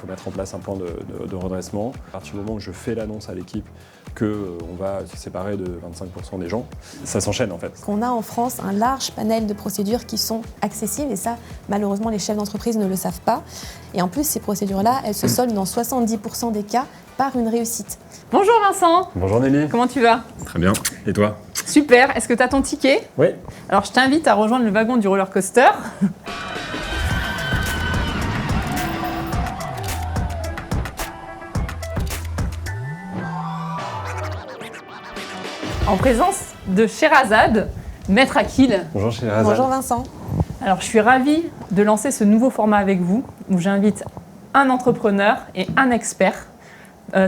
faut mettre en place un plan de redressement. À partir du moment où je fais l'annonce à l'équipe qu'on va se séparer de 25% des gens, ça s'enchaîne en fait. On a en France un large panel de procédures qui sont accessibles et ça, malheureusement, les chefs d'entreprise ne le savent pas. Et en plus, ces procédures-là, elles se soldent dans 70% des cas par une réussite. Bonjour Vincent. Bonjour Nelly. Comment tu vas? Très bien. Et toi? Super. Est-ce que tu as ton ticket? Oui. Alors, je t'invite à rejoindre le wagon du roller coaster. En présence de Sherazade, maître Akil. Bonjour Sherazade. Bonjour Vincent. Alors, je suis ravie de lancer ce nouveau format avec vous, où j'invite un entrepreneur et un expert.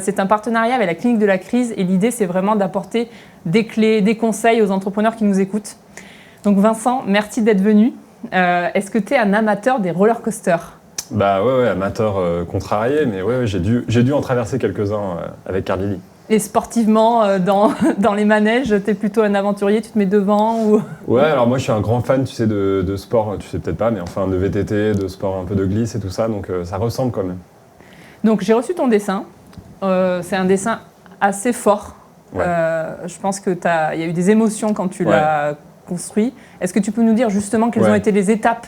C'est un partenariat avec la Clinique de la Crise et l'idée, c'est vraiment d'apporter des clés, des conseils aux entrepreneurs qui nous écoutent. Donc Vincent, merci d'être venu. Est-ce que tu es un amateur des roller coasters? Bah ouais, amateur contrarié, mais ouais, j'ai dû en traverser quelques-uns avec Carlili. Et sportivement, dans les manèges, tu es plutôt un aventurier, tu te mets devant ou... Ouais, alors moi je suis un grand fan, tu sais, de sport, tu sais peut-être pas, mais enfin de VTT, de sport un peu de glisse et tout ça, donc ça ressemble quand même. Donc j'ai reçu ton dessin. C'est un dessin assez fort. Ouais. Je pense qu'il y a eu des émotions quand tu l'as construit. Est-ce que tu peux nous dire justement quelles ont été les étapes?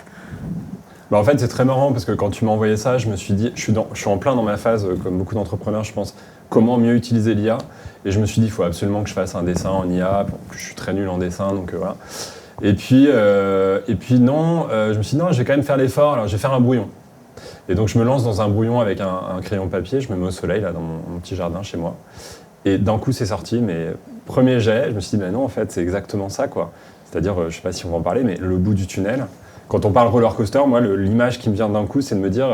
Bah en fait, c'est très marrant parce que quand tu m'as envoyé ça, je me suis dit, je suis en plein dans ma phase, comme beaucoup d'entrepreneurs, je pense, comment mieux utiliser l'IA. Et je me suis dit, il faut absolument que je fasse un dessin en IA, je suis très nul en dessin, donc voilà. Et puis non, je me suis dit, non, je vais quand même faire l'effort, alors je vais faire un brouillon. Et donc je me lance dans un brouillon avec un crayon papier, je me mets au soleil là dans mon petit jardin chez moi. Et d'un coup c'est sorti, mais premier jet, je me suis dit, mais non, en fait, c'est exactement ça, quoi. C'est-à-dire, je sais pas si on va en parler, mais le bout du tunnel. Quand on parle roller coaster, moi, l'image qui me vient d'un coup, c'est de me dire,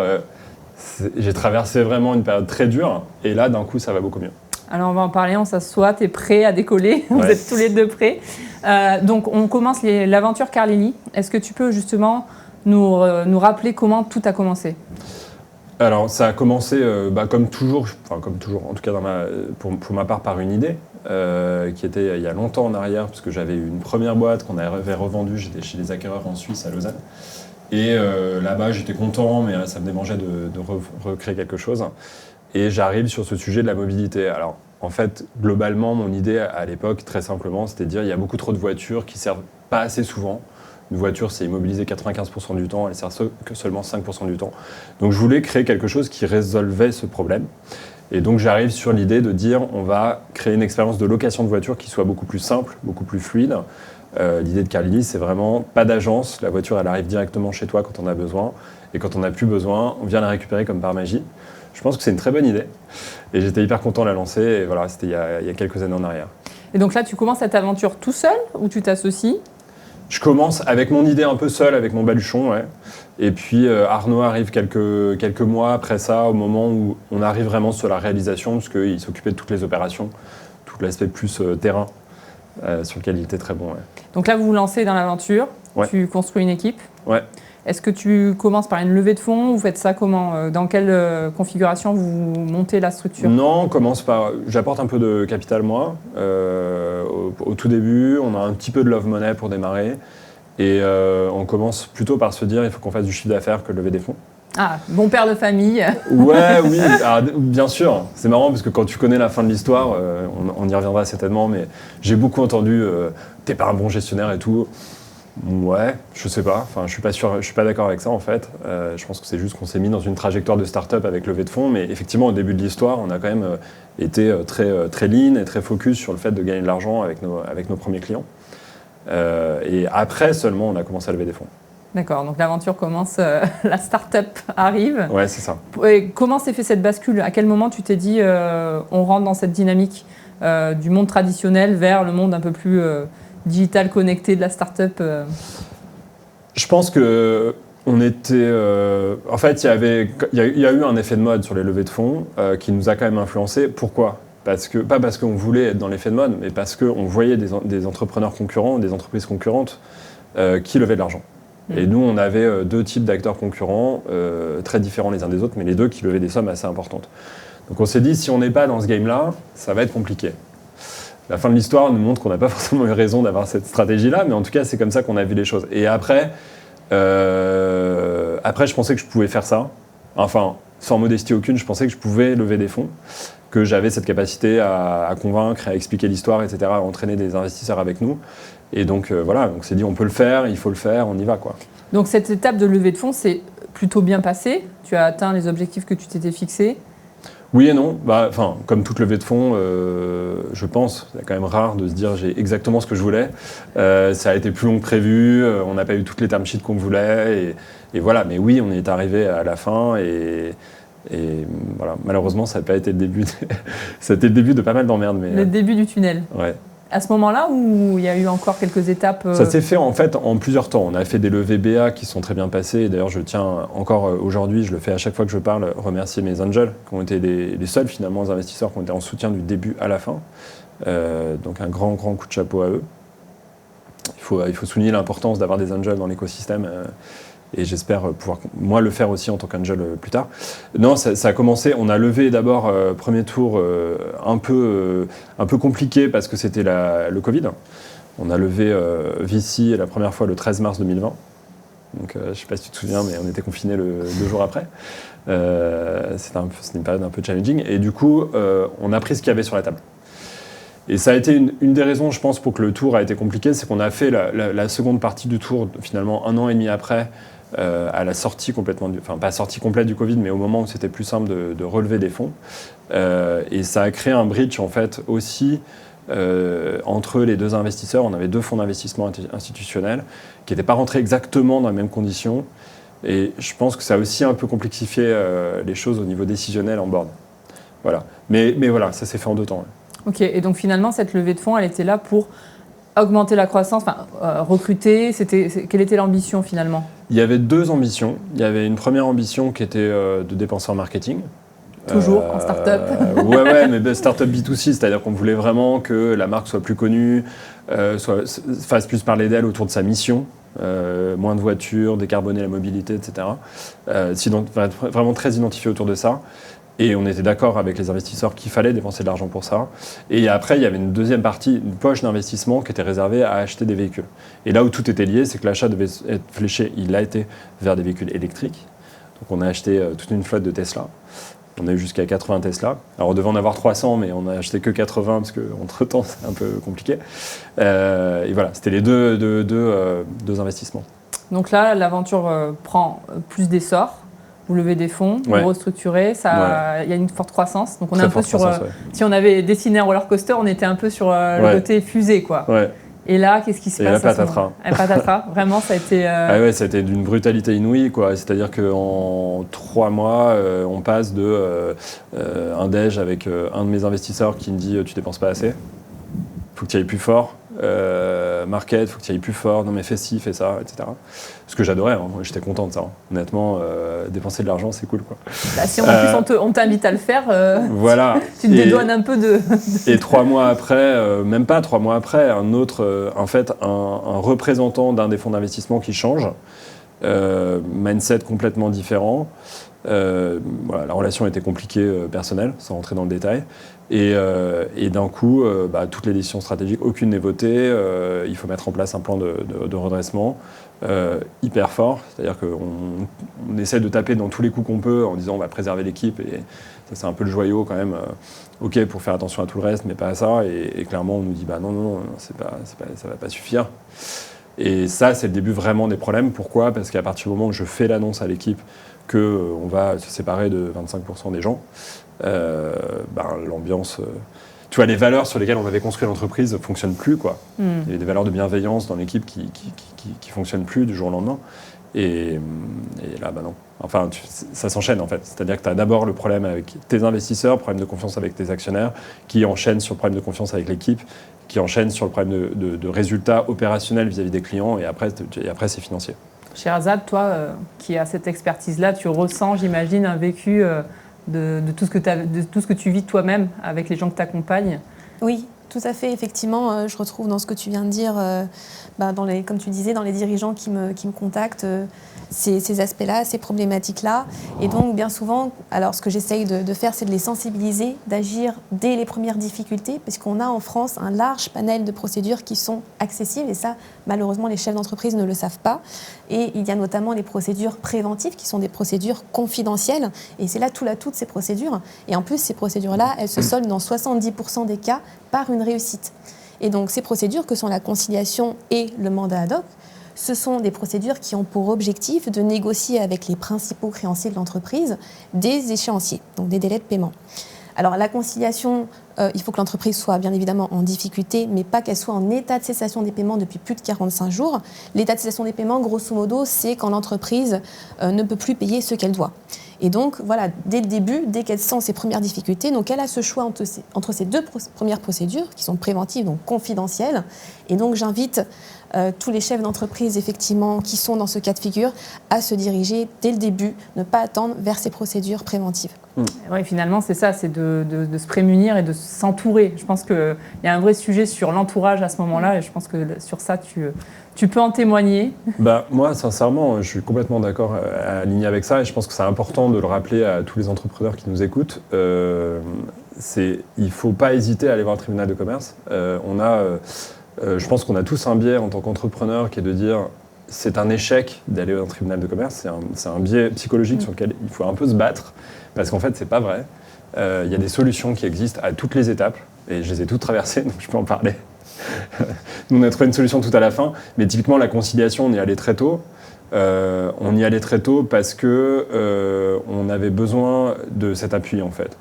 j'ai traversé vraiment une période très dure, et là, d'un coup, ça va beaucoup mieux. Alors, on va en parler, on s'assoit, t'es prêt à décoller, vous êtes tous les deux prêts. Donc, on commence l'aventure Carlili. Est-ce que tu peux justement nous rappeler comment tout a commencé? Alors, ça a commencé, comme toujours, en tout cas pour ma part, par une idée. Qui était il y a longtemps en arrière, parce que j'avais eu une première boîte qu'on avait revendue, j'étais chez les acquéreurs en Suisse, à Lausanne. Et là-bas, j'étais content, mais ça me démangeait de recréer quelque chose. Et j'arrive sur ce sujet de la mobilité. Alors, en fait, globalement, mon idée à l'époque, très simplement, c'était de dire il y a beaucoup trop de voitures qui servent pas assez souvent. Une voiture, c'est immobilisé 95% du temps, elle sert que seulement 5% du temps. Donc, je voulais créer quelque chose qui résolvait ce problème. Et donc j'arrive sur l'idée de dire on va créer une expérience de location de voiture qui soit beaucoup plus simple, beaucoup plus fluide. L'idée de Carlili, c'est vraiment pas d'agence, la voiture elle arrive directement chez toi quand on a besoin, et quand on n'a plus besoin, on vient la récupérer comme par magie. Je pense que c'est une très bonne idée, et j'étais hyper content de la lancer, et voilà, c'était il y a quelques années en arrière. Et donc là, tu commences cette aventure tout seul ou tu t'associes? Je commence avec mon idée un peu seule, avec mon baluchon, ouais. Et puis Arnaud arrive quelques mois après ça, au moment où on arrive vraiment sur la réalisation, parce qu'il s'occupait de toutes les opérations, tout l'aspect plus terrain, sur lequel il était très bon. Ouais. Donc là, vous vous lancez dans l'aventure, tu construis une équipe. Ouais. Est-ce que tu commences par une levée de fonds? Vous faites ça comment? Dans quelle configuration vous montez la structure? Non, on commence par... J'apporte un peu de capital, moi. Au tout début, on a un petit peu de love money pour démarrer. Et on commence plutôt par se dire il faut qu'on fasse du chiffre d'affaires que de lever des fonds. Ah, bon père de famille. Ouais, oui, alors, bien sûr. C'est marrant parce que quand tu connais la fin de l'histoire, on y reviendra certainement, mais j'ai beaucoup entendu t'es pas un bon gestionnaire et tout. Ouais, je sais pas. Enfin, je suis pas sûr, je suis pas d'accord avec ça en fait. Je pense que c'est juste qu'on s'est mis dans une trajectoire de start-up avec levée de fonds, mais effectivement au début de l'histoire, on a quand même été très lean et très focus sur le fait de gagner de l'argent avec nos premiers clients. Et après seulement, on a commencé à lever des fonds. D'accord, donc l'aventure commence, la start-up arrive. Ouais, c'est ça. Et comment s'est fait cette bascule? À quel moment tu t'es dit on rentre dans cette dynamique du monde traditionnel vers le monde un peu plus digital connecté de la start-up? Je pense que on était. En fait, il y a eu un effet de mode sur les levées de fonds qui nous a quand même influencé. Pourquoi? Pas parce qu'on voulait être dans l'effet de mode, mais parce qu'on voyait des entrepreneurs concurrents, des entreprises concurrentes qui levaient de l'argent. Et nous, on avait deux types d'acteurs concurrents, très différents les uns des autres, mais les deux qui levaient des sommes assez importantes. Donc on s'est dit, si on n'est pas dans ce game-là, ça va être compliqué. La fin de l'histoire nous montre qu'on n'a pas forcément eu raison d'avoir cette stratégie-là, mais en tout cas, c'est comme ça qu'on a vu les choses. Et après, je pensais que je pouvais faire ça. Enfin, sans modestie aucune, je pensais que je pouvais lever des fonds, que j'avais cette capacité à convaincre, à expliquer l'histoire, etc., à entraîner des investisseurs avec nous. Et donc voilà, donc c'est dit, on peut le faire, il faut le faire, on y va, quoi. Donc cette étape de levée de fonds, c'est plutôt bien passé. Tu as atteint les objectifs que tu t'étais fixés. Oui et non. Comme toute levée de fonds, je pense, c'est quand même rare de se dire j'ai exactement ce que je voulais. Ça a été plus long que prévu, on n'a pas eu toutes les term sheets qu'on voulait. Et voilà, mais oui, on y est arrivé à la fin. Et voilà, malheureusement, ça n'a pas été le début. C'était le début de pas mal d'emmerdes. Le début du tunnel. Ouais. À ce moment-là, où il y a eu encore quelques étapes Ça s'est fait en fait en plusieurs temps. On a fait des levées BA qui sont très bien passées. Et d'ailleurs, je tiens encore aujourd'hui, je le fais à chaque fois que je parle, remercier mes angels, qui ont été les seuls finalement investisseurs qui ont été en soutien du début à la fin. Donc un grand coup de chapeau à eux. Il faut souligner l'importance d'avoir des angels dans l'écosystème. Et j'espère pouvoir, moi, le faire aussi en tant qu'angel plus tard. Non, ça a commencé, on a levé d'abord, premier tour, un peu compliqué parce que c'était le Covid. On a levé VC la première fois le 13 mars 2020. Donc, je ne sais pas si tu te souviens, mais on était confinés 2 jours après. C'était une période un peu challenging. Et du coup, on a pris ce qu'il y avait sur la table. Et ça a été une des raisons, je pense, pour que le tour a été compliqué, c'est qu'on a fait la seconde partie du tour, finalement, 1 an et demi après, à la sortie complètement, pas sortie complète du Covid, mais au moment où c'était plus simple de relever des fonds. Et ça a créé un bridge, en fait, aussi, entre les 2 investisseurs. On avait 2 fonds d'investissement institutionnels qui n'étaient pas rentrés exactement dans les mêmes conditions. Et je pense que ça a aussi un peu complexifié les choses au niveau décisionnel en board. Voilà. Mais voilà, ça s'est fait en 2 temps. Ouais. Ok, et donc finalement, cette levée de fonds, elle était là pour augmenter la croissance, recruter. Quelle était l'ambition finalement ? Il y avait 2 ambitions. Il y avait une première ambition qui était de dépenser en marketing. Toujours en start-up. Ouais, mais start-up B2C, c'est-à-dire qu'on voulait vraiment que la marque soit plus connue, fasse plus parler d'elle autour de sa mission. Moins de voitures, décarboner la mobilité, etc. Vraiment très identifié autour de ça. Et on était d'accord avec les investisseurs qu'il fallait dépenser de l'argent pour ça. Et après, il y avait une deuxième partie, une poche d'investissement qui était réservée à acheter des véhicules. Et là où tout était lié, c'est que l'achat devait être fléché, il a été vers des véhicules électriques. Donc on a acheté toute une flotte de Tesla. On a eu jusqu'à 80 Tesla. Alors on devait en avoir 300, mais on n'a acheté que 80 parce qu'entre-temps, c'est un peu compliqué. Et voilà, c'était les deux investissements. Donc là, l'aventure prend plus d'essor. Vous levez des fonds, vous restructurez, il y a une forte croissance. Donc on est un peu sur. Si on avait dessiné un roller coaster, on était un peu sur le côté fusée, quoi. Ouais. Et là, qu'est-ce qui se passe ? Et là, patatras. Patatras, vraiment, ça a été. Ah ouais, ça a été d'une brutalité inouïe, quoi. C'est-à-dire qu'en 3 mois, on passe de un déj avec un de mes investisseurs qui me dit tu dépenses pas assez, faut que tu ailles plus fort. Market, faut que tu ailles plus fort, non mais fais ci, fais ça, etc. Ce que j'adorais, hein. J'étais content de ça. Hein. Honnêtement, dépenser de l'argent, c'est cool, quoi. Bah, si en plus on t'invite à le faire, voilà. tu te dédouanes un peu de... Et 3 mois après, même pas 3 mois après, un représentant d'un des fonds d'investissement qui change, mindset complètement différent. La relation était compliquée personnelle, sans rentrer dans le détail. Et d'un coup, toutes les décisions stratégiques, aucune n'est votée. Il faut mettre en place un plan de redressement hyper fort. C'est-à-dire qu'on essaie de taper dans tous les coups qu'on peut en disant on va préserver l'équipe. Et ça, c'est un peu le joyau quand même. OK, pour faire attention à tout le reste, mais pas à ça. Et clairement, on nous dit non, ça va pas suffire. Et ça, c'est le début vraiment des problèmes. Pourquoi ? Parce qu'à partir du moment où je fais l'annonce à l'équipe qu'on va se séparer de 25% des gens, l'ambiance, tu vois, les valeurs sur lesquelles on avait construit l'entreprise ne fonctionnent plus, quoi. Il y a des valeurs de bienveillance dans l'équipe qui fonctionnent plus du jour au lendemain. Et là, non. Enfin, ça s'enchaîne, en fait. C'est-à-dire que tu as d'abord le problème avec tes investisseurs, problème de confiance avec tes actionnaires, qui enchaîne sur le problème de confiance avec l'équipe, qui enchaîne sur le problème de résultats opérationnels vis-à-vis des clients, et après c'est financier. Sherazade, toi, qui as cette expertise-là, tu ressens, j'imagine, un vécu de tout ce que tu vis toi-même avec les gens que tu accompagnes. Oui, Tout à fait, effectivement, je retrouve dans ce que tu viens de dire, comme tu disais, dans les dirigeants qui me contactent, ces aspects-là, ces problématiques-là. Et donc, bien souvent, alors ce que j'essaye de faire, c'est de les sensibiliser, d'agir dès les premières difficultés, puisqu'on a en France un large panel de procédures qui sont accessibles, et ça, malheureusement, les chefs d'entreprise ne le savent pas. Et il y a notamment les procédures préventives, qui sont des procédures confidentielles, et c'est là tout l'atout de ces procédures. Et en plus, ces procédures-là, elles se soldent dans 70% des cas par une réussite. Et donc, ces procédures, que sont la conciliation et le mandat ad hoc, ce sont des procédures qui ont pour objectif de négocier avec les principaux créanciers de l'entreprise des échéanciers, donc des délais de paiement. Alors la conciliation, il faut que l'entreprise soit bien évidemment en difficulté, mais pas qu'elle soit en état de cessation des paiements depuis plus de 45 jours. L'état de cessation des paiements, grosso modo, c'est quand l'entreprise ne peut plus payer ce qu'elle doit. Et donc, voilà, dès le début, dès qu'elle sent ses premières difficultés, donc elle a ce choix entre ces deux premières procédures, qui sont préventives, donc confidentielles. Et donc, j'invite tous les chefs d'entreprise, effectivement, qui sont dans ce cas de figure, à se diriger dès le début, ne pas attendre vers ces procédures préventives. Oui, finalement, c'est ça, c'est de se prémunir et de s'entourer. Je pense qu'il y a un vrai sujet sur l'entourage à ce moment-là, et je pense que sur ça, tu peux en témoigner. Moi, sincèrement, je suis complètement d'accord, aligné avec ça, et je pense que c'est important de le rappeler à tous les entrepreneurs qui nous écoutent. Il ne faut pas hésiter à aller voir le tribunal de commerce. Je pense qu'on a tous un biais en tant qu'entrepreneur qui est de dire c'est un échec d'aller au tribunal de commerce. C'est un biais psychologique sur lequel il faut un peu se battre, parce qu'en fait, c'est pas vrai. Il y a des solutions qui existent à toutes les étapes, et je les ai toutes traversées, donc je peux en parler. Nous, on a trouvé une solution tout à la fin, mais typiquement, la conciliation, on y allait très tôt. On y allait très tôt parce qu'on avait besoin de cet appui, en fait.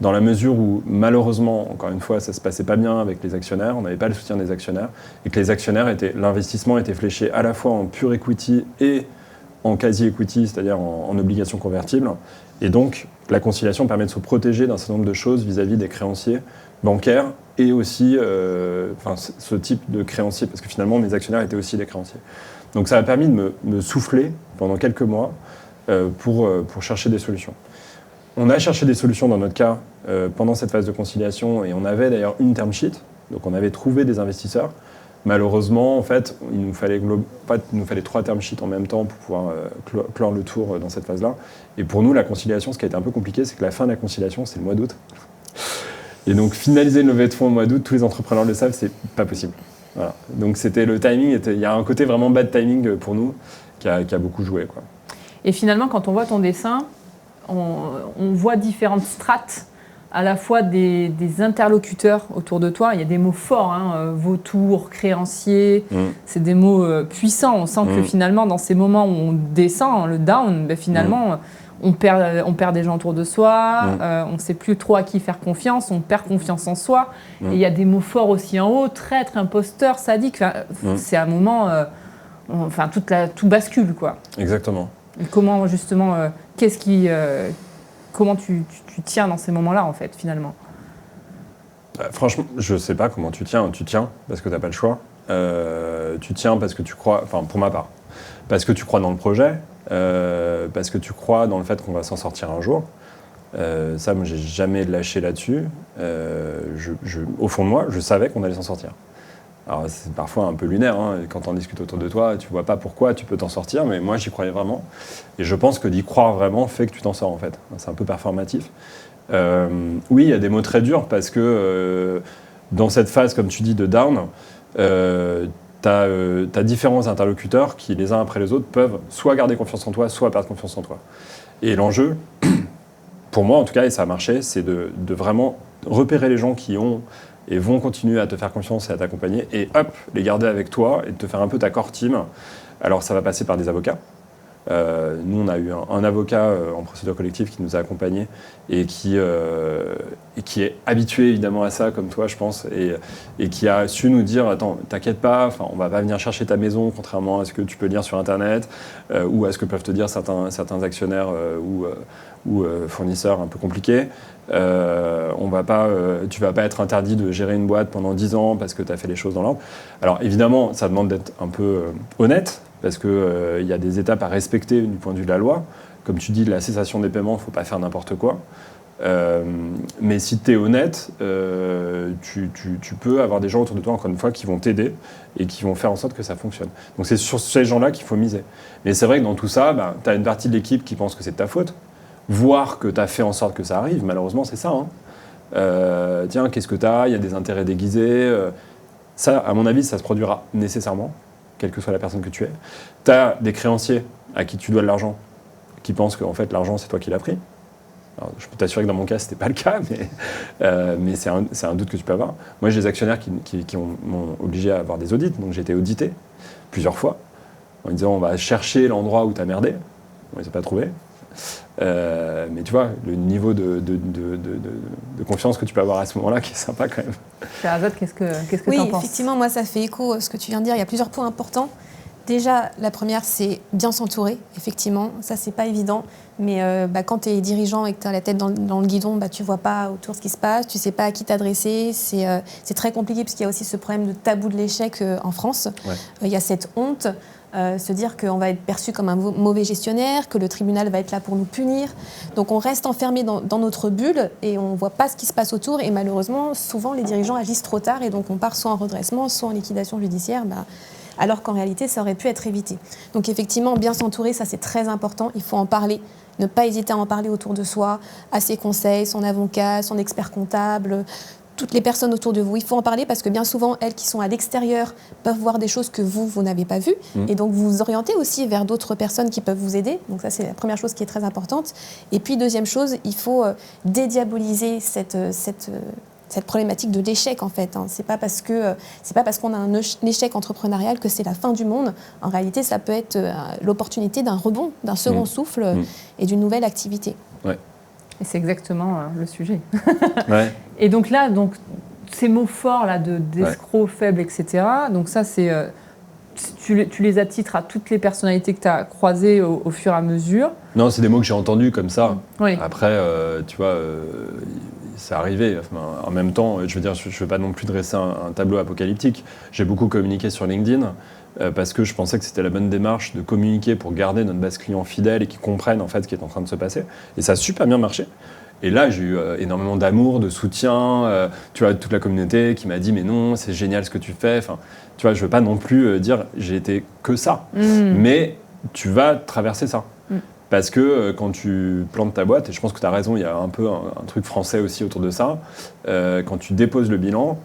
Dans la mesure où, malheureusement, encore une fois, ça ne se passait pas bien avec les actionnaires, on n'avait pas le soutien des actionnaires, et que les actionnaires, l'investissement était fléché à la fois en pure equity et en quasi-equity, c'est-à-dire en obligations convertibles. Et donc, la conciliation permet de se protéger d'un certain nombre de choses vis-à-vis des créanciers bancaires et aussi ce type de créanciers, parce que finalement, mes actionnaires étaient aussi des créanciers. Donc ça a permis de me souffler pendant quelques mois pour chercher des solutions. On a cherché des solutions dans notre cas pendant cette phase de conciliation, et on avait d'ailleurs une term sheet, donc on avait trouvé des investisseurs. Malheureusement, en fait, il nous fallait 3 term sheets en même temps pour pouvoir clore le tour dans cette phase-là. Et pour nous, la conciliation, ce qui a été un peu compliqué, c'est que la fin de la conciliation, c'est le mois d'août. Et donc, finaliser une levée de fonds au mois d'août, tous les entrepreneurs le savent, c'est pas possible. Voilà. Donc, le timing, il y a un côté vraiment bad timing pour nous qui a beaucoup joué, quoi. Et finalement, quand on voit ton dessin, on voit différentes strates, à la fois des interlocuteurs autour de toi. Il y a des mots forts, vautour, créancier, c'est des mots puissants. On sent que finalement, dans ces moments où on descend, le down, finalement, on perd des gens autour de soi, on ne sait plus trop à qui faire confiance, on perd confiance en soi. Et il y a des mots forts aussi en haut, traître, imposteur, sadique. C'est un moment, tout bascule, quoi. Exactement. Et comment justement, comment tu tiens dans ces moments-là, en fait, finalement? Franchement, je ne sais pas comment tu tiens. Tu tiens parce que tu n'as pas le choix. Tu tiens parce que tu crois, enfin pour ma part, parce que tu crois dans le projet, parce que tu crois dans le fait qu'on va s'en sortir un jour. Ça, moi, j'ai jamais lâché là-dessus. Au fond de moi, je savais qu'on allait s'en sortir. Alors c'est parfois un peu lunaire, quand on discute autour de toi, tu vois pas pourquoi tu peux t'en sortir, mais moi j'y croyais vraiment. Et je pense que d'y croire vraiment fait que tu t'en sors, en fait. C'est un peu performatif. Oui, il y a des mots très durs parce que dans cette phase, comme tu dis, de down, t'as différents interlocuteurs qui, les uns après les autres, peuvent soit garder confiance en toi, soit perdre confiance en toi. Et l'enjeu, pour moi en tout cas, et ça a marché, c'est de vraiment repérer les gens qui ont et vont continuer à te faire confiance et à t'accompagner, et hop, les garder avec toi et de te faire un peu ta core team. Alors ça va passer par des avocats. Nous, on a eu un avocat en procédure collective qui nous a accompagnés et qui est habitué évidemment à ça, comme toi, je pense, et qui a su nous dire « Attends, t'inquiète pas, on va pas venir chercher ta maison, contrairement à ce que tu peux lire sur Internet ou à ce que peuvent te dire certains actionnaires ou fournisseurs un peu compliqués. Tu vas pas être interdit de gérer une boîte pendant 10 ans parce que tu as fait les choses dans l'ordre. » Alors évidemment, ça demande d'être un peu honnête, parce qu'il y a des étapes à respecter du point de vue de la loi. Comme tu dis, la cessation des paiements, il ne faut pas faire n'importe quoi. Mais si tu es honnête, tu peux avoir des gens autour de toi, encore une fois, qui vont t'aider et qui vont faire en sorte que ça fonctionne. Donc c'est sur ces gens-là qu'il faut miser. Mais c'est vrai que dans tout ça, tu as une partie de l'équipe qui pense que c'est de ta faute, voire que tu as fait en sorte que ça arrive. Malheureusement, c'est ça. Tiens, qu'est-ce que tu as ? Il y a des intérêts déguisés. Ça, à mon avis, ça se produira nécessairement, quelle que soit la personne que tu es. Tu as des créanciers à qui tu dois de l'argent, qui pensent qu'en fait, l'argent, c'est toi qui l'as pris. Alors, je peux t'assurer que dans mon cas, ce n'était pas le cas, mais c'est un doute que tu peux avoir. Moi, j'ai des actionnaires qui m'ont obligé à avoir des audits, donc j'ai été audité plusieurs fois, en me disant on va chercher l'endroit où tu as merdé. Bon, ils n'ont pas trouvé. Mais tu vois, le niveau de confiance que tu peux avoir à ce moment-là, qui est sympa quand même. Sherazade, qu'est-ce que oui, tu en penses ? Effectivement, moi, ça fait écho à ce que tu viens de dire. Il y a plusieurs points importants. Déjà, la première, c'est bien s'entourer, effectivement. Ça, c'est pas évident. Mais quand tu es dirigeant et que tu as la tête dans le guidon, tu vois pas autour ce qui se passe, tu sais pas à qui t'adresser. C'est très compliqué parce qu'il y a aussi ce problème de tabou de l'échec en France. Ouais. Il y a cette honte, se dire qu'on va être perçu comme un mauvais gestionnaire, que le tribunal va être là pour nous punir. Donc on reste enfermé dans notre bulle et on voit pas ce qui se passe autour. Et malheureusement, souvent, les dirigeants agissent trop tard et donc on part soit en redressement, soit en liquidation judiciaire. Alors qu'en réalité, ça aurait pu être évité. Donc effectivement, bien s'entourer, ça c'est très important, il faut en parler. Ne pas hésiter à en parler autour de soi, à ses conseils, son avocat, son expert comptable, toutes les personnes autour de vous. Il faut en parler parce que bien souvent, elles qui sont à l'extérieur peuvent voir des choses que vous n'avez pas vues. Et donc vous vous orientez aussi vers d'autres personnes qui peuvent vous aider. Donc ça, c'est la première chose qui est très importante. Et puis deuxième chose, il faut dédiaboliser cette problématique de l'échec en fait. C'est pas parce qu'on a un échec entrepreneurial que c'est la fin du monde. En réalité, ça peut être l'opportunité d'un rebond, d'un second souffle et d'une nouvelle activité. Ouais. Et c'est exactement le sujet. Ouais. Et donc là, ces mots forts là d'escroc, faible, etc. Donc ça, c'est tu les attitres à toutes les personnalités que tu as croisées au fur et à mesure. Non, c'est des mots que j'ai entendus comme ça. Oui. Après, tu vois, c'est arrivé. En même temps, je veux dire, je ne veux pas non plus dresser un tableau apocalyptique. J'ai beaucoup communiqué sur LinkedIn parce que je pensais que c'était la bonne démarche de communiquer pour garder notre base client fidèle et qu'ils comprennent en fait ce qui est en train de se passer. Et ça a super bien marché. Et là, j'ai eu énormément d'amour, de soutien, tu vois, toute la communauté qui m'a dit « mais non, c'est génial ce que tu fais ». Enfin, tu vois, je ne veux pas non plus dire « j'ai été que ça ». Mais tu vas traverser ça. Parce que quand tu plantes ta boîte, et je pense que tu as raison, il y a un peu un truc français aussi autour de ça, quand tu déposes le bilan,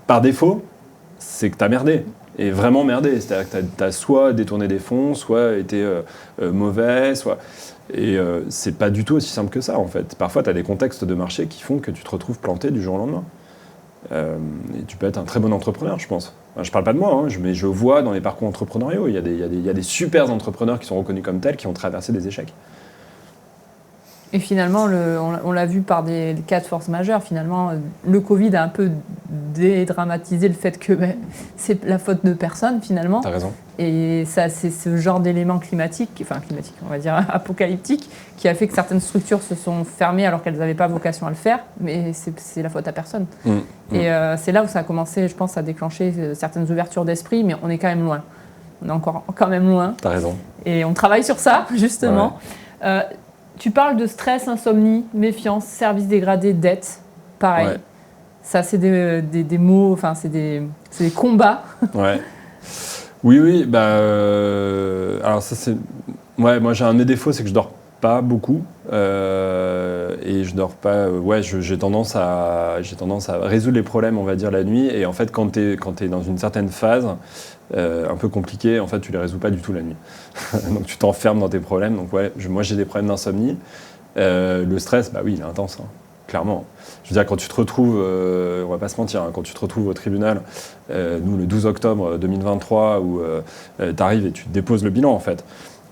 par défaut, c'est que tu as merdé. Et vraiment merdé. C'est-à-dire que tu as soit détourné des fonds, soit été mauvais, soit... Et c'est pas du tout aussi simple que ça, en fait. Parfois, tu as des contextes de marché qui font que tu te retrouves planté du jour au lendemain. Et tu peux être un très bon entrepreneur, je pense. Enfin, je parle pas de moi, mais je vois dans les parcours entrepreneuriaux, il y a des super entrepreneurs qui sont reconnus comme tels, qui ont traversé des échecs. Et finalement, on l'a vu par des cas de force majeure, finalement, le Covid a un peu dédramatisé le fait que c'est la faute de personne, finalement. T'as raison. Et ça, c'est ce genre d'élément climatique, on va dire apocalyptique, qui a fait que certaines structures se sont fermées alors qu'elles n'avaient pas vocation à le faire, mais c'est la faute à personne. Et c'est là où ça a commencé, je pense, à déclencher certaines ouvertures d'esprit, mais on est quand même loin. On est encore quand même loin. T'as raison. Et on travaille sur ça, justement. Ouais. Tu parles de stress, insomnie, méfiance, service dégradé, dette. Pareil. Ouais. Ça, c'est des mots, enfin, c'est des combats. Ouais. Oui. Alors, ça, c'est. Ouais, moi, j'ai un des défauts, c'est que je dors pas beaucoup. Et je dors pas. J'ai tendance à résoudre les problèmes, on va dire, la nuit. Et en fait, quand t'es dans une certaine phase, un peu compliquée, en fait, tu les résous pas du tout la nuit. Donc, tu t'enfermes dans tes problèmes. Donc, moi, j'ai des problèmes d'insomnie. Le stress, oui, il est intense, clairement. Je veux dire, quand tu te retrouves, on va pas se mentir, quand tu te retrouves au tribunal, nous, le 12 octobre 2023, où tu arrives et tu déposes le bilan, en fait.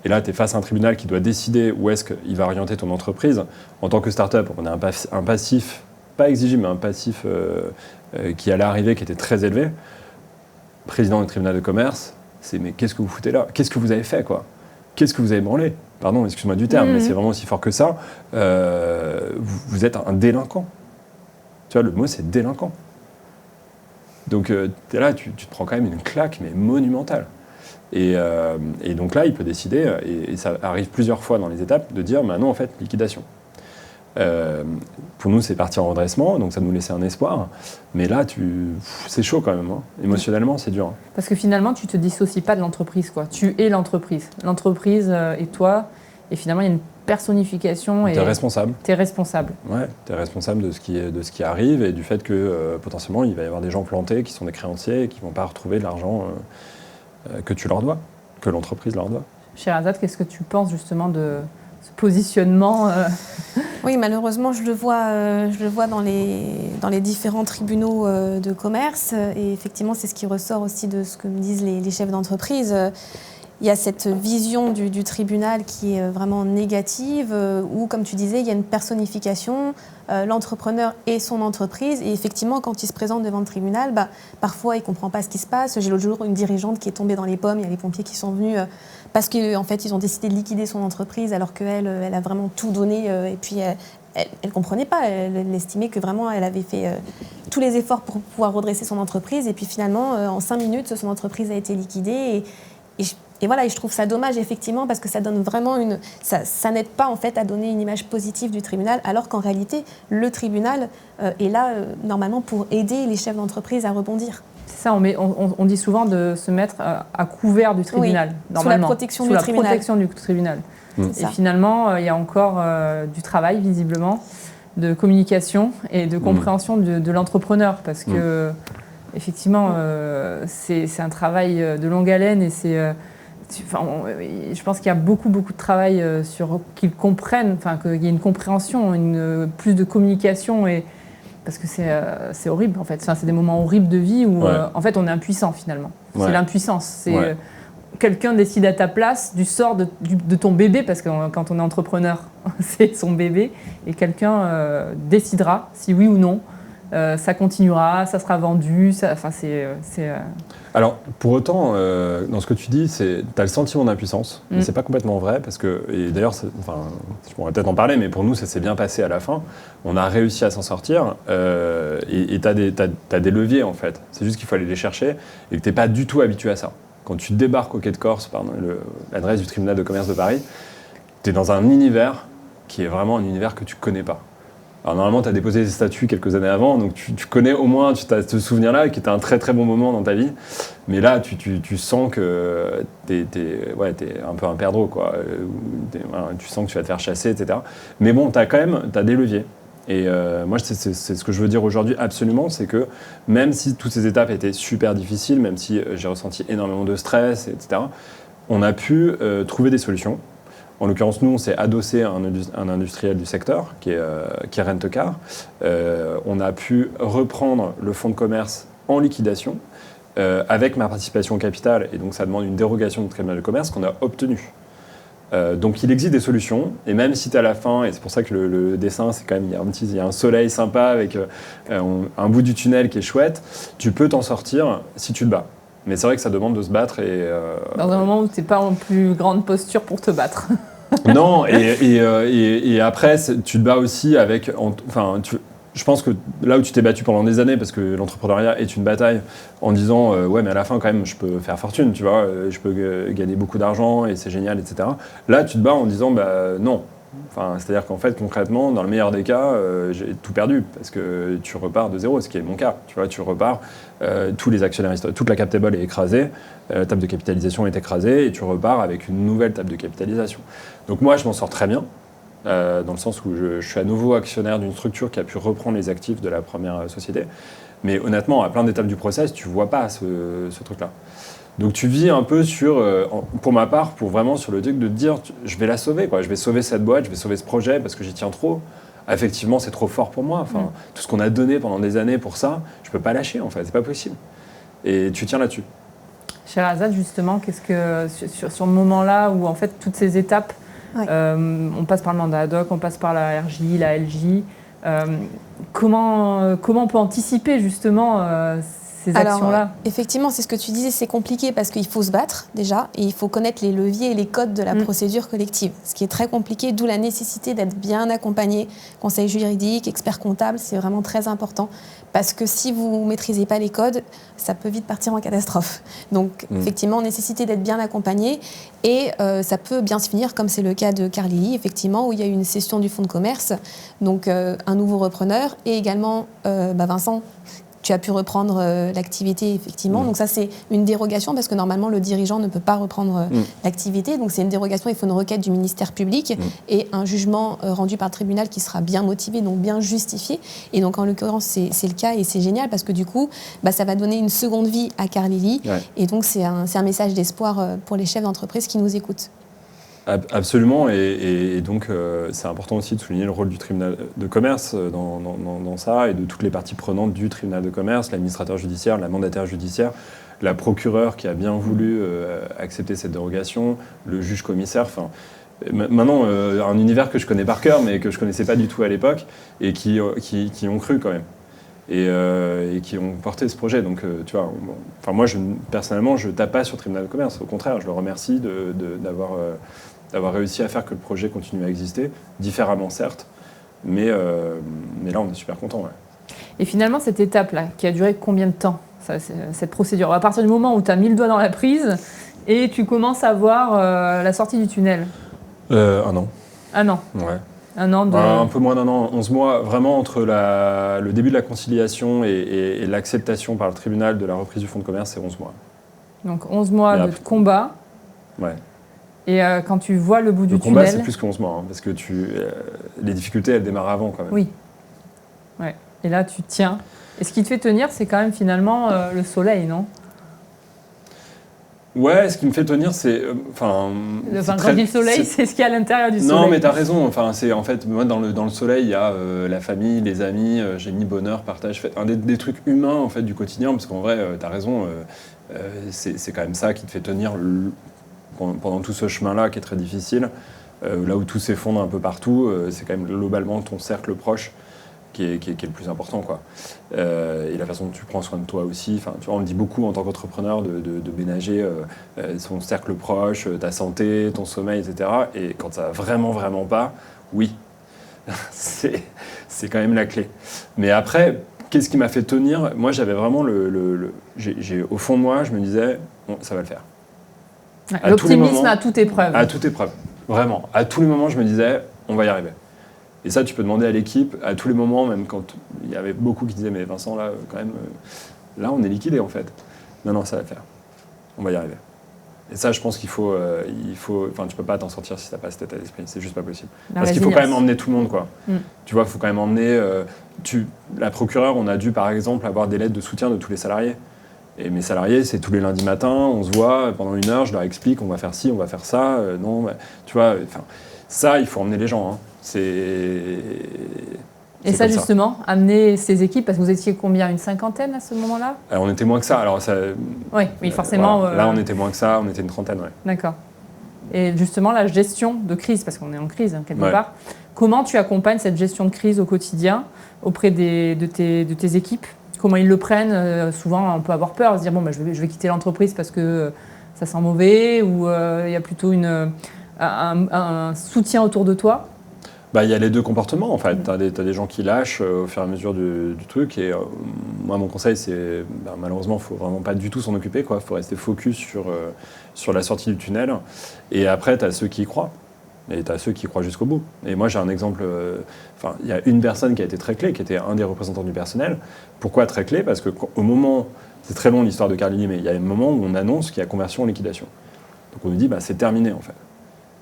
Et là, tu es face à un tribunal qui doit décider où est-ce qu'il va orienter ton entreprise. En tant que start-up, on a un passif, pas exigible, mais un passif qui allait arriver, qui était très élevé. Président du tribunal de commerce, c'est mais qu'est-ce que vous foutez là ? Qu'est-ce que vous avez fait, quoi ? Qu'est-ce que vous avez branlé ? Pardon, excuse-moi du terme, mais c'est vraiment aussi fort que ça. Vous êtes un délinquant. Tu vois, le mot, c'est délinquant. Donc, t'es là, tu te prends quand même une claque, mais monumentale. Et donc là, il peut décider, et ça arrive plusieurs fois dans les étapes, de dire non, en fait, liquidation. Pour nous, c'est parti en redressement, donc ça nous laissait un espoir. Mais là, c'est chaud quand même. Hein. Émotionnellement, c'est dur. Parce que finalement, tu ne te dissocies pas de l'entreprise, quoi. Tu es l'entreprise. L'entreprise et toi, et finalement, il y a une personnification. Tu es responsable. Tu es responsable. Ouais, tu es responsable de ce qui arrive et du fait que potentiellement, il va y avoir des gens plantés qui sont des créanciers et qui ne vont pas retrouver de l'argent que tu leur dois, que l'entreprise leur doit. Sherazade, qu'est-ce que tu penses justement de ce positionnement Oui, malheureusement, je le vois dans les différents tribunaux de commerce. Et effectivement, c'est ce qui ressort aussi de ce que me disent les chefs d'entreprise. Il y a cette vision du tribunal qui est vraiment négative, où, comme tu disais, il y a une personnification, l'entrepreneur et son entreprise. Et effectivement, quand il se présente devant le tribunal, parfois, il ne comprend pas ce qui se passe. J'ai l'autre jour une dirigeante qui est tombée dans les pommes. Il y a les pompiers qui sont venus parce qu'en fait, ils ont décidé de liquider son entreprise alors qu'elle elle a vraiment tout donné. Et puis, elle ne comprenait pas. Elle estimait que vraiment, elle avait fait tous les efforts pour pouvoir redresser son entreprise. Et puis finalement, en 5 minutes, son entreprise a été liquidée. Et voilà, et je trouve ça dommage effectivement parce que ça donne vraiment ça n'aide pas en fait à donner une image positive du tribunal, alors qu'en réalité le tribunal est là normalement pour aider les chefs d'entreprise à rebondir. C'est ça, on dit souvent de se mettre à couvert du tribunal, normalement. Sous la protection du tribunal. Et finalement, il y a encore du travail visiblement, de communication et de compréhension de l'entrepreneur, parce que effectivement, c'est un travail de longue haleine et je pense qu'il y a beaucoup de travail sur qu'ils comprennent, qu'il y ait une compréhension, plus de communication, parce que c'est horrible en fait. C'est des moments horribles de vie où en fait on est impuissant finalement. C'est l'impuissance. Quelqu'un décide à ta place du sort de ton bébé, parce que quand on est entrepreneur, c'est son bébé, et quelqu'un décidera si oui ou non. Ça continuera, ça sera vendu, Alors, pour autant, dans ce que tu dis, tu as le sentiment d'impuissance, mais c'est pas complètement vrai, parce que, et d'ailleurs, je pourrais peut-être en parler, mais pour nous, ça s'est bien passé à la fin. On a réussi à s'en sortir, et tu as des leviers, en fait. C'est juste qu'il faut aller les chercher, et que tu n'es pas du tout habitué à ça. Quand tu débarques au Quai de Corse, par l'adresse du tribunal de commerce de Paris, tu es dans un univers qui est vraiment un univers que tu connais pas. Alors normalement, tu as déposé des statuts quelques années avant, donc tu connais au moins, tu as ce souvenir-là, qui était un très très bon moment dans ta vie. Mais là, tu sens que t'es un peu un perdreau, quoi. Tu sens que tu vas te faire chasser, etc. Mais bon, tu as des leviers. Et moi, c'est ce que je veux dire aujourd'hui absolument, c'est que même si toutes ces étapes étaient super difficiles, même si j'ai ressenti énormément de stress, etc., on a pu trouver des solutions. En l'occurrence, nous, on s'est adossé à un industriel du secteur, qui est Rent-A-Car. On a pu reprendre le fonds de commerce en liquidation avec ma participation au capital. Et donc, ça demande une dérogation du tribunal de commerce qu'on a obtenue. Donc, il existe des solutions. Et même si tu es à la fin, et c'est pour ça que le dessin, c'est quand même, il y a un soleil sympa avec un bout du tunnel qui est chouette, tu peux t'en sortir si tu te bats. Mais c'est vrai que ça demande de se battre. Dans un moment où tu n'es pas en plus grande posture pour te battre. Non, et après, tu te bats aussi avec... je pense que là où tu t'es battu pendant des années, parce que l'entrepreneuriat est une bataille, en disant ouais, mais à la fin, quand même, je peux faire fortune, tu vois, je peux gagner beaucoup d'argent et c'est génial, etc. Là, tu te bats en disant non. C'est-à-dire qu'en fait, concrètement, dans le meilleur des cas, j'ai tout perdu parce que tu repars de zéro, ce qui est mon cas. Tu vois, tu repars, tous les actionnaires historiques, toute la cap table est écrasée, la table de capitalisation est écrasée et tu repars avec une nouvelle table de capitalisation. Donc moi, je m'en sors très bien, dans le sens où je suis à nouveau actionnaire d'une structure qui a pu reprendre les actifs de la première société. Mais honnêtement, à plein d'étapes du process, tu ne vois pas ce truc-là. Donc tu vis un peu pour ma part, vraiment sur le truc de te dire, je vais la sauver, quoi. Je vais sauver cette boîte, je vais sauver ce projet parce que j'y tiens trop. Effectivement, c'est trop fort pour moi. Tout ce qu'on a donné pendant des années pour ça, je peux pas lâcher, en fait, c'est pas possible. Et tu tiens là-dessus. Sherazade, justement, qu'est-ce que sur le moment-là où en fait toutes ces étapes, on passe par le mandat ad hoc, on passe par la RJ, la LJ, comment on peut anticiper justement ces actions-là? Alors, effectivement, c'est ce que tu disais, c'est compliqué parce qu'il faut se battre déjà et il faut connaître les leviers et les codes de la procédure collective, ce qui est très compliqué, d'où la nécessité d'être bien accompagné, conseil juridique, expert comptable, c'est vraiment très important parce que si vous ne maîtrisez pas les codes, ça peut vite partir en catastrophe. Donc, effectivement, nécessité d'être bien accompagné et ça peut bien se finir, comme c'est le cas de Carlili, effectivement, où il y a eu une cession du fonds de commerce, donc un nouveau repreneur et également Vincent, tu as pu reprendre l'activité, effectivement. Donc ça, c'est une dérogation parce que normalement, le dirigeant ne peut pas reprendre l'activité. Donc c'est une dérogation, il faut une requête du ministère public et un jugement rendu par le tribunal qui sera bien motivé, donc bien justifié. Et donc en l'occurrence, c'est le cas et c'est génial parce que du coup, ça va donner une seconde vie à Carlili. Ouais. Et donc c'est un message d'espoir pour les chefs d'entreprise qui nous écoutent. Absolument, et donc c'est important aussi de souligner le rôle du tribunal de commerce dans ça, et de toutes les parties prenantes du tribunal de commerce, l'administrateur judiciaire, la mandataire judiciaire, la procureure qui a bien voulu accepter cette dérogation, le juge commissaire, maintenant un univers que je connais par cœur, mais que je ne connaissais pas du tout à l'époque, et qui ont cru quand même. Et qui ont porté ce projet. Donc, tu vois, moi, personnellement, je ne tape pas sur le tribunal de commerce. Au contraire, je le remercie d'avoir réussi à faire que le projet continue à exister, différemment certes, mais là, on est super contents. Ouais. Et finalement, cette étape-là, qui a duré combien de temps, cette procédure? À partir du moment où tu as mis le doigt dans la prise et tu commences à voir la sortie du tunnel? 1 an. 1 an? Ouais. 1 an de... Un peu moins d'1 an, 11 mois, vraiment entre le début de la conciliation et l'acceptation par le tribunal de la reprise du fonds de commerce, c'est 11 mois. Donc 11 mois de combat. Ouais. Et quand tu vois le bout du tunnel... Le combat, c'est plus que 11 mois, parce que les difficultés, elles démarrent avant quand même. Oui. Ouais. Et là, tu tiens. Et ce qui te fait tenir, c'est quand même finalement le soleil, non? Ouais, ce qui me fait tenir, c'est... quand je dis le soleil, c'est ce qu'il y a à l'intérieur du soleil. Non, mais t'as raison. En fait, moi, dans le soleil, il y a la famille, les amis, j'ai mis bonheur, partage, fête. Des trucs humains, en fait, du quotidien, parce qu'en vrai, t'as raison, c'est quand même ça qui te fait tenir pendant tout ce chemin-là, qui est très difficile. Là où tout s'effondre un peu partout, c'est quand même globalement ton cercle proche qui est le plus important, quoi. Et la façon dont tu prends soin de toi aussi. Tu vois, on le dit beaucoup en tant qu'entrepreneur de ménager son cercle proche, ta santé, ton sommeil, etc. Et quand ça va vraiment, vraiment pas, oui, c'est quand même la clé. Mais après, qu'est-ce qui m'a fait tenir? Moi, j'avais vraiment au fond de moi, je me disais, bon, ça va le faire. L'optimisme à toute épreuve. À toute épreuve, vraiment. À tous les moments, je me disais, on va y arriver. Et ça, tu peux demander à l'équipe, à tous les moments, même quand il y avait beaucoup qui disaient « Mais Vincent, là, quand même, là, on est liquidé, en fait. » Non, ça va le faire. On va y arriver. Et ça, je pense qu'il faut... tu peux pas t'en sortir si t'as pas cet état d'esprit. C'est juste pas possible. Parce qu'il faut quand même emmener tout le monde, quoi. Tu vois, il faut quand même emmener... la procureure, on a dû, par exemple, avoir des lettres de soutien de tous les salariés. Et mes salariés, c'est tous les lundis matins, on se voit pendant 1 heure, je leur explique, on va faire ci, on va faire ça. Tu vois, ça, il faut emmener les gens, hein. Et ça, justement, amener ces équipes, parce que vous étiez combien, une 50aine à ce moment-là? On était moins que ça. Alors oui, forcément. Voilà. Là, on était moins que ça, on était une 30aine. Ouais. D'accord. Et justement, la gestion de crise, parce qu'on est en crise, quelque part, comment tu accompagnes cette gestion de crise au quotidien auprès de tes équipes? Comment ils le prennent? Souvent, on peut avoir peur, se dire, bon, je vais quitter l'entreprise parce que ça sent mauvais, ou il y a plutôt un soutien autour de toi. Il y a les deux comportements, en fait. T'as des gens qui lâchent au fur et à mesure du truc. Et moi, mon conseil, c'est malheureusement, il ne faut vraiment pas du tout s'en occuper, quoi. Il faut rester focus sur la sortie du tunnel. Et après, tu as ceux qui y croient. Et tu as ceux qui croient jusqu'au bout. Et moi, j'ai un exemple. Il y a une personne qui a été très clé, qui était un des représentants du personnel. Pourquoi très clé? Parce qu'au moment, c'est très long l'histoire de Carlili, mais il y a un moment où on annonce qu'il y a conversion en liquidation. Donc on nous dit, c'est terminé, en fait.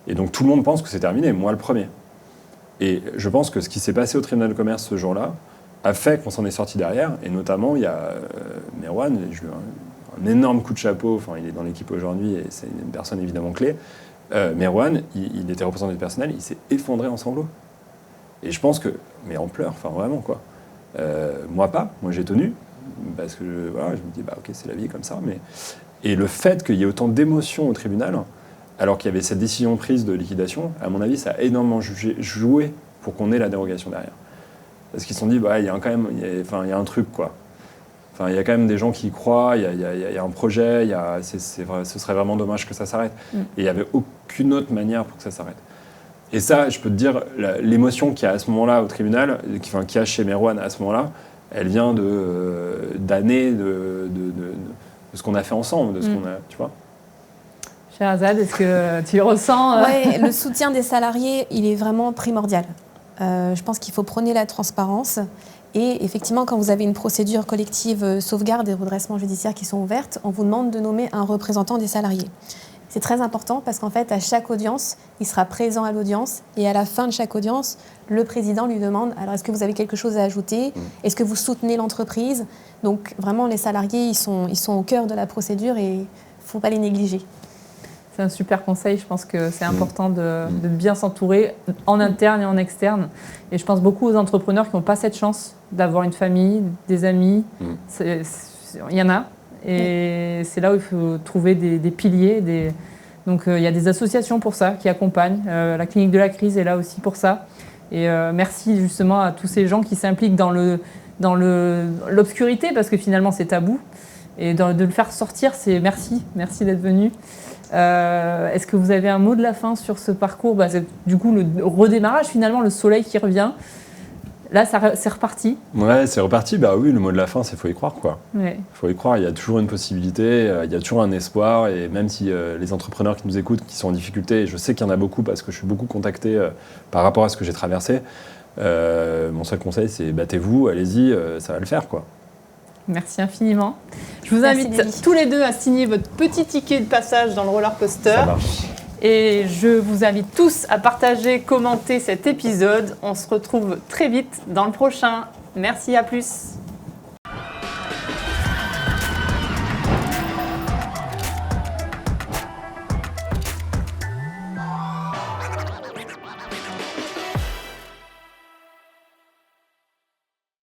Et donc tout le monde pense que c'est terminé, moi le premier. Et je pense que ce qui s'est passé au tribunal de commerce ce jour-là a fait qu'on s'en est sorti derrière. Et notamment, il y a Merwan, je lui ai un énorme coup de chapeau. Il est dans l'équipe aujourd'hui et c'est une personne évidemment clé. Merwan, il était représentant du personnel, il s'est effondré en sanglots. Et je pense que, mais en pleurs, vraiment quoi. Moi pas, moi j'ai tenu, parce que je me dis, ok, c'est la vie comme ça. Et le fait qu'il y ait autant d'émotions au tribunal, alors qu'il y avait cette décision prise de liquidation, à mon avis, ça a énormément joué pour qu'on ait la dérogation derrière. Parce qu'ils se sont dit, il y a un truc, quoi. Enfin, il y a quand même des gens qui y croient, il y a un projet, ce serait vraiment dommage que ça s'arrête. Et il n'y avait aucune autre manière pour que ça s'arrête. Et ça, je peux te dire, l'émotion qu'il y a à ce moment-là au tribunal, qu'il y a chez Merwan à ce moment-là, elle vient d'années de ce qu'on a fait ensemble, de ce qu'on a, tu vois. Sherazade, est-ce que tu ressens Oui, le soutien des salariés, il est vraiment primordial. Je pense qu'il faut prôner la transparence. Et effectivement, quand vous avez une procédure collective sauvegarde et redressement judiciaire qui sont ouvertes, on vous demande de nommer un représentant des salariés. C'est très important parce qu'en fait, à chaque audience, il sera présent à l'audience et à la fin de chaque audience, le président lui demande « Alors, est-ce que vous avez quelque chose à ajouter ? Est-ce que vous soutenez l'entreprise ?» Donc, vraiment, les salariés, ils sont au cœur de la procédure et il ne faut pas les négliger. C'est un super conseil. Je pense que c'est important de bien s'entourer en interne et en externe. Et je pense beaucoup aux entrepreneurs qui n'ont pas cette chance d'avoir une famille, des amis. Il y en a. Et c'est là où il faut trouver des piliers. Donc il y a des associations pour ça qui accompagnent. La clinique de la crise est là aussi pour ça. Et merci justement à tous ces gens qui s'impliquent dans l'obscurité parce que finalement c'est tabou. Et de le faire sortir, c'est merci d'être venu. Est-ce que vous avez un mot de la fin sur ce parcours ? C'est du coup le redémarrage finalement, le soleil qui revient. Là, c'est reparti. Ouais, c'est reparti. Bah oui, le mot de la fin, c'est faut y croire, quoi. Ouais. Faut y croire. Il y a toujours une possibilité, il y a toujours un espoir. Et même si les entrepreneurs qui nous écoutent, qui sont en difficulté, et je sais qu'il y en a beaucoup parce que je suis beaucoup contacté par rapport à ce que j'ai traversé, mon seul conseil, c'est battez-vous, allez-y, ça va le faire, quoi. Merci infiniment. Je vous invite tous les deux à signer votre petit ticket de passage dans le roller coaster. Ça marche. Et je vous invite tous à partager, commenter cet épisode. On se retrouve très vite dans le prochain. Merci, à plus.